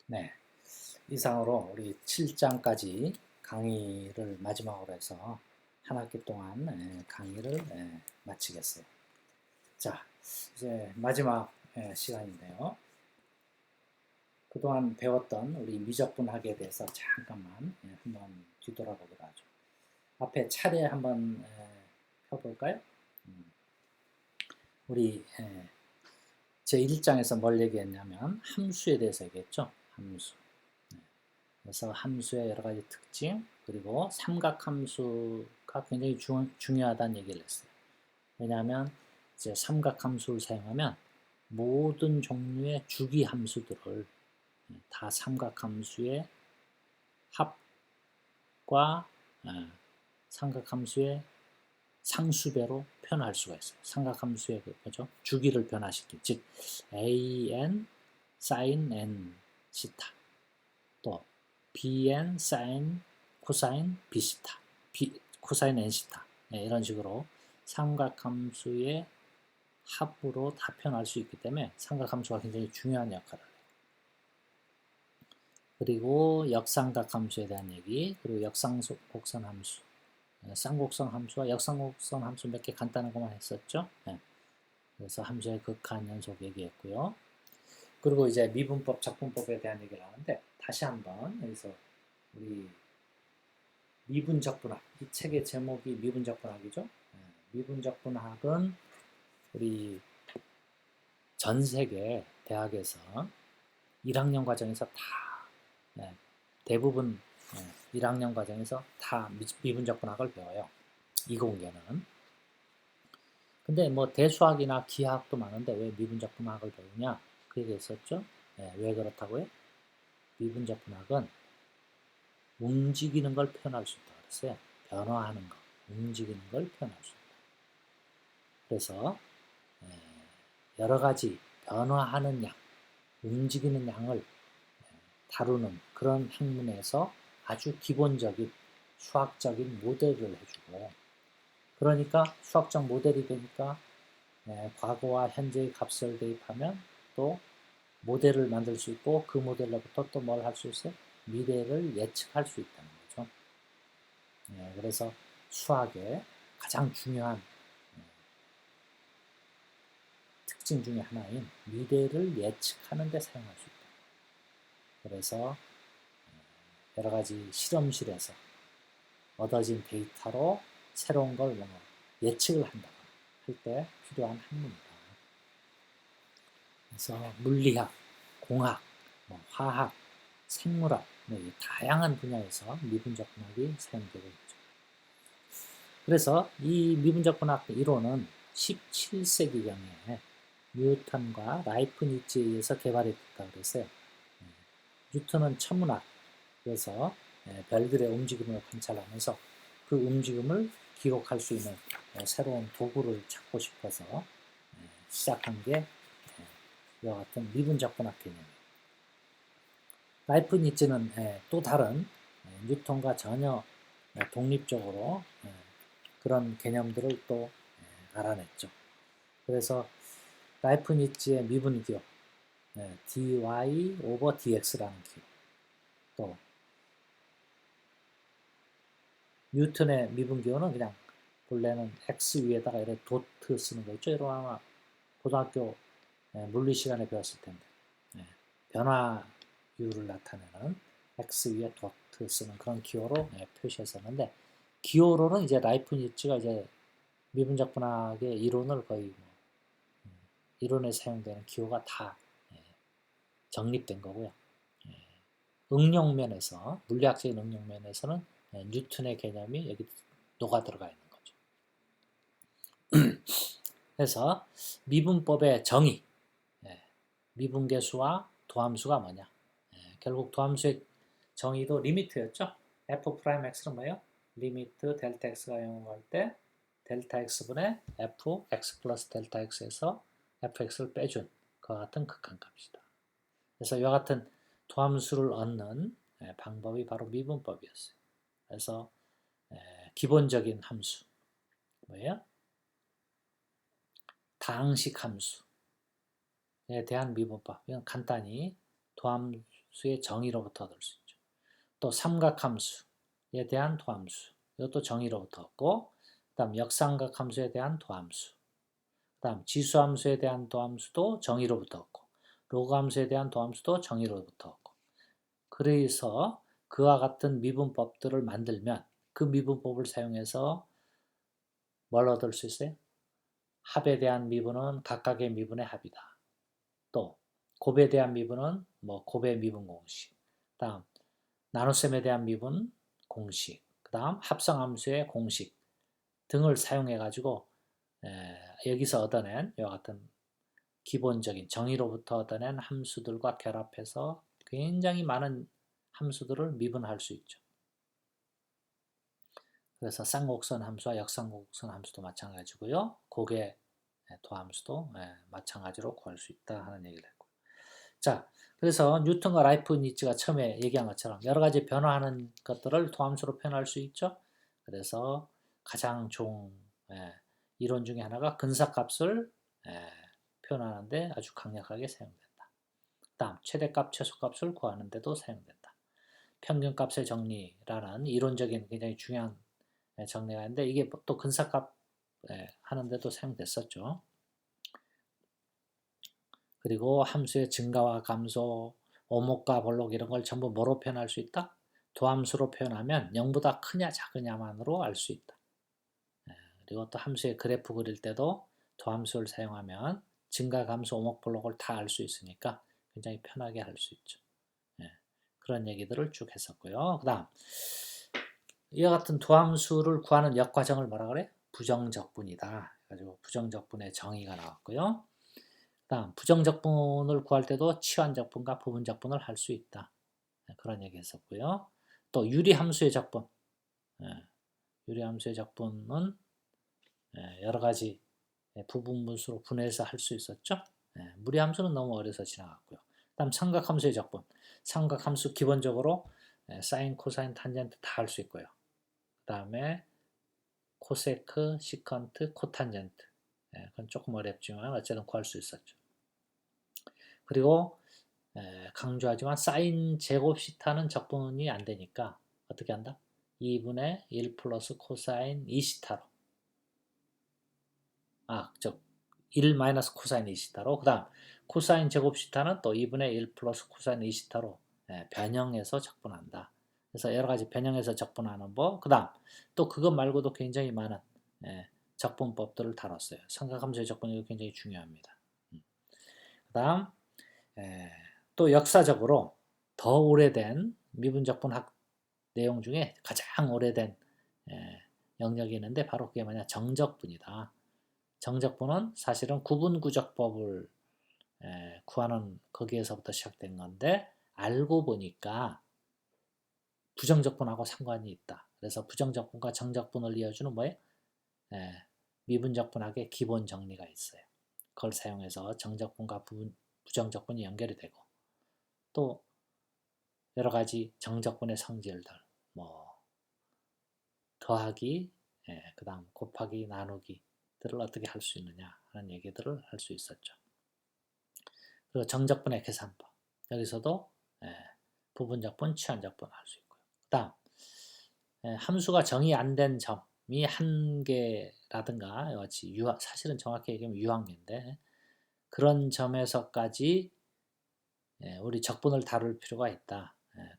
네, 이상으로 우리 7장까지 강의를 마지막으로 해서 한 학기 동안 강의를 마치겠어요. 자, 이제 마지막 시간인데요. 그동안 배웠던 우리 미적분학에 대해서 잠깐만 한번 뒤돌아보기로 하죠. 앞에 차례 한번 펴볼까요? 우리 제1장에서 뭘 얘기했냐면 함수에 대해서 얘기했죠. 함수. 그래서 함수의 여러 가지 특징, 그리고 삼각함수가 굉장히 중요하다는 얘기를 했어요. 왜냐하면 이제 삼각함수를 사용하면 모든 종류의 주기 함수들을 다 삼각함수의 합과 삼각함수의 상수배로 표현할 수가 있어요. 삼각함수의 뭐죠? 주기를 변화시킨, 즉 an sin n 시타, 또 bn sin 코사인 b 시타, 코사인 n 시타, 이런 식으로 삼각함수의 합으로 다 표현할 수 있기 때문에 삼각함수가 굉장히 중요한 역할을 해요. 그리고 역삼각함수에 대한 얘기, 그리고 역상곡선함수, 쌍곡선 함수와 역상곡선 함수 몇 개 간단한 것만 했었죠. 그래서 함수의 극한 연속 얘기했고요. 그리고 이제 미분법, 적분법에 대한 얘기를 하는데 다시 한번 여기서 우리 미분적분학, 이 책의 제목이 미분적분학이죠. 미분적분학은 우리 전 세계 대학에서 1학년 과정에서 다 대부분 1학년 과정에서 다 미분적분학을 배워요. 이공계는. 근데 뭐 대수학이나 기하학도 많은데 왜 미분적분학을 배우냐? 그 얘기 했었죠. 왜 그렇다고요? 미분적분학은 움직이는 걸 표현할 수 있다고 그랬어요. 변화하는 거, 움직이는 걸 표현할 수 있다. 그래서 여러 가지 변화하는 양, 움직이는 양을 다루는 그런 학문에서 아주 기본적인 수학적인 모델을 해주고, 그러니까 수학적 모델이 되니까 과거와 현재의 값을 대입하면 또 모델을 만들 수 있고, 그 모델로부터 또 뭘 할 수 있어요? 미래를 예측할 수 있다는 거죠. 그래서 수학의 가장 중요한 특징 중에 하나인 미래를 예측하는 데 사용할 수 있다. 그래서 여러 가지 실험실에서 얻어진 데이터로 새로운 걸 예측을 한다 할 때 필요한 학문이다. 그래서 물리학, 공학, 화학, 생물학, 다양한 분야에서 미분적분학이 사용되고 있죠. 그래서 이 미분적분학 이론은 17세기경에 뉴턴과 라이프니츠에 의해서 개발이 됐다고 그랬어요. 뉴턴은 천문학, 그래서 별들의 움직임을 관찰하면서 그 움직임을 기록할 수 있는 새로운 도구를 찾고 싶어서 시작한 게 이와 같은 미분적분학 개념이에요. 라이프니츠는 또 다른 뉴턴과 전혀 독립적으로 그런 개념들을 또 알아냈죠. 그래서 라이프니츠의 미분기호, dy over dx라는 기호, 또 뉴턴의 미분기호는 그냥 본래는 x 위에다가 이렇게 도트 쓰는 거 있죠. 이런 아마 고등학교 물리 시간에 배웠을 텐데 변화율을 나타내는 x 위에 도트 쓰는 그런 기호로 표시했었는데, 기호로는 이제 라이프니츠가 이제 미분적분학의 이론을 거의 이론에 사용되는 기호가 다 정립된 거고요. 응용면에서, 물리학적인 응용면에서는 뉴턴의 개념이 여기 녹아 들어가 있는 거죠. 그래서 미분법의 정의, 미분계수와 도함수가 뭐냐? 결국 도함수의 정의도 리미트였죠. f 프라임 x는 뭐예요? 리미트 델타 x가 0으로 갈 때 델타 x분의 f x 플러스 델타 x에서 fx를 빼준 그와 같은 극한값이다. 그래서 이와 같은 도함수를 얻는 방법이 바로 미분법이었어요. 그래서 기본적인 함수 뭐예요? 다항식 함수에 대한 미분법. 이건 간단히 도함수의 함수의 정의로부터 얻을 수 있죠. 또 삼각함수에 대한 도함수, 이것도 정의로부터 얻고, 그 다음 역삼각함수에 대한 도함수, 그 다음 지수함수에 대한 도함수도 정의로부터 얻고, 로그함수에 대한 도함수도 정의로부터 얻고. 그래서 그와 같은 미분법들을 만들면 그 미분법을 사용해서 뭘 얻을 수 있어요? 합에 대한 미분은 각각의 미분의 합이다. 또 곱에 대한 미분은 뭐 곱의 미분 공식, 다음 나눗셈에 대한 미분 공식, 그 다음 합성함수의 공식 등을 사용해 가지고 여기서 얻어낸 이와 같은 기본적인 정의로부터 얻어낸 함수들과 결합해서 굉장히 많은 함수들을 미분할 수 있죠. 그래서 쌍곡선 함수와 역쌍곡선 함수도 마찬가지고요. 곡의 도함수도 마찬가지로 구할 수 있다 하는 얘기를 했고. 자, 그래서 뉴턴과 라이프니츠가 처음에 얘기한 것처럼 여러 가지 변화하는 것들을 도함수로 표현할 수 있죠. 그래서 가장 좋은 이론 중에 하나가 근사값을 표현하는데 아주 강력하게 사용된다. 다음 최대값, 최소값을 구하는 데도 사용된다. 평균값의 정리라는 이론적인 굉장히 중요한 정리가 있는데 이게 또 근사값 하는데도 사용됐었죠. 그리고 함수의 증가와 감소, 오목과 볼록 이런 걸 전부 뭐로 표현할 수 있다? 도함수로 표현하면 0보다 크냐 작으냐만으로 알 수 있다. 그리고 또 함수의 그래프 그릴 때도 도함수를 사용하면 증가, 감소, 오목, 볼록을 다 알 수 있으니까 굉장히 편하게 할 수 있죠. 그런 얘기들을 쭉 했었고요. 그 다음 이와 같은 도함수를 구하는 역과정을 뭐라 그래? 부정적분이다. 그래가지고 부정적분의 정의가 나왔고요. 다음 부정적분을 구할 때도 치환적분과 부분적분을 할 수 있다. 그런 얘기 했었고요. 또 유리함수의 적분. 유리함수의 적분은 여러 가지 부분분수로 분해해서 할 수 있었죠. 무리함수는 너무 어려서 지나갔고요. 다음 삼각함수의 적분. 삼각함수 기본적으로 사인, 코사인, 탄젠트 다 할 수 있고요. 그 다음에 코세크, 시컨트, 코탄젠트. 그건 조금 어렵지만 어쨌든 구할 수 있었죠. 그리고 강조하지만 사인 제곱 시타는 적분이 안 되니까 어떻게 한다? 2분의 1 플러스 코사인 2시타로 1 마이너스 코사인 2시타로 그 다음 코사인 제곱 시타는 또 2분의 1 플러스 코사인 2시타로 변형해서 적분한다. 그래서 여러 가지 변형해서 적분하는 법, 그 다음 또 그것 말고도 굉장히 많은 적분법들을 다뤘어요. 삼각함수의 적분이 굉장히 중요합니다. 그 다음 또 역사적으로 더 오래된 미분적분학 내용 중에 가장 오래된 영역이 있는데 바로 그게 뭐냐? 정적분이다. 정적분은 사실은 구분구적법을 구하는 거기에서부터 시작된 건데 알고 보니까 부정적분하고 상관이 있다. 그래서 부정적분과 정적분을 이어주는 뭐예요? 미분적분학의 기본 정리가 있어요. 그걸 사용해서 정적분과 부정적분이 연결이 되고 또 여러 가지 정적분의 성질들, 뭐 더하기, 그 다음 곱하기, 나누기들을 어떻게 할 수 있느냐 하는 얘기들을 할 수 있었죠. 그리고 정적분의 계산법, 여기서도 부분적분, 치환적분 할 수 있고요. 그 다음 함수가 정의 안 된 점이 한계라든가 같이 사실은 정확히 얘기하면 유한계인데 그런 점에서까지 우리 적분을 다룰 필요가 있다.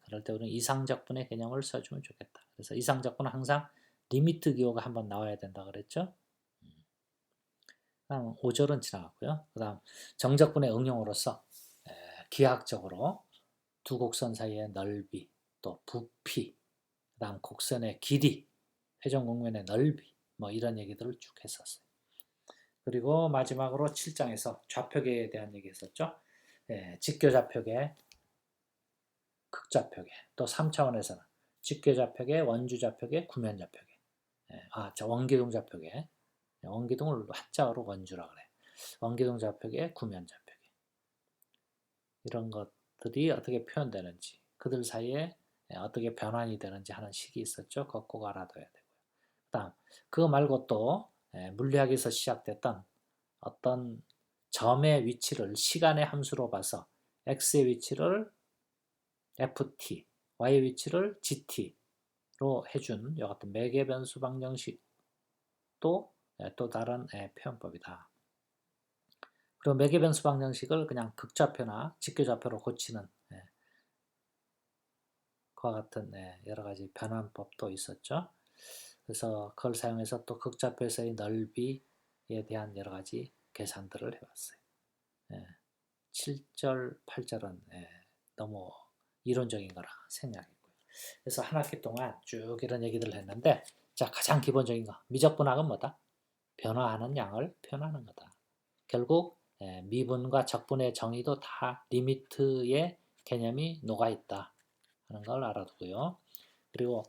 그럴 때 우리는 이상적분의 개념을 써주면 좋겠다. 그래서 이상적분은 항상 리미트 기호가 한번 나와야 된다 그랬죠. 다음 5절은 지나갔고요. 그 다음 정적분의 응용으로서 기하학적으로 두 곡선 사이의 넓이, 또 부피, 그 다음 곡선의 길이, 회전곡면의 넓이, 뭐 이런 얘기들을 쭉 했었어요. 그리고 마지막으로 7장에서 좌표계에 대한 얘기 했었죠. 직교좌표계, 극좌표계, 또 3차원에서는 직교좌표계, 원주좌표계, 구면좌표계, 원기둥좌표계, 원기둥을 한자어로 원주라 그래. 원기둥좌표계, 구면좌표계 이런 것들이 어떻게 표현되는지, 그들 사이에 어떻게 변환이 되는지 하는 식이 있었죠. 그거 꼭 알아둬야 되고요. 그다음 그거 말고 또 물리학에서 시작됐던 어떤 점의 위치를 시간의 함수로 봐서 x의 위치를 ft, y의 위치를 gt로 해준 이 같은 매개 변수 방정식도 또 다른 표현법이다. 그리고 매개 변수 방정식을 그냥 극좌표나 직교좌표로 고치는 그와 같은 여러 가지 변환법도 있었죠. 그래서 그걸 사용해서 또 극좌표에서의 넓이에 대한 여러 가지 계산들을 해봤어요. 7절, 8절은 너무 이론적인 거라 생략했고요. 그래서 한 학기 동안 쭉 이런 얘기들을 했는데, 자, 가장 기본적인 거, 미적분학은 뭐다? 변화하는 양을 표현하는 거다. 결국 미분과 적분의 정의도 다 리미트의 개념이 녹아있다 하는 걸 알아두고요. 그리고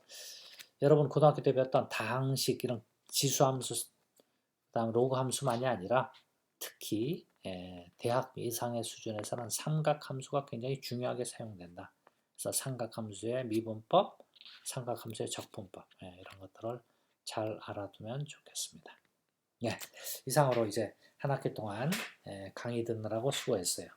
여러분 고등학교 때 배웠던 다항식, 이런 지수함수, 그다음 로그 함수만이 아니라 특히 대학 이상의 수준에서는 삼각함수가 굉장히 중요하게 사용된다. 그래서 삼각함수의 미분법, 삼각함수의 적분법, 이런 것들을 잘 알아두면 좋겠습니다. 이상으로 이제 한 학기 동안 강의 듣느라고 수고했어요.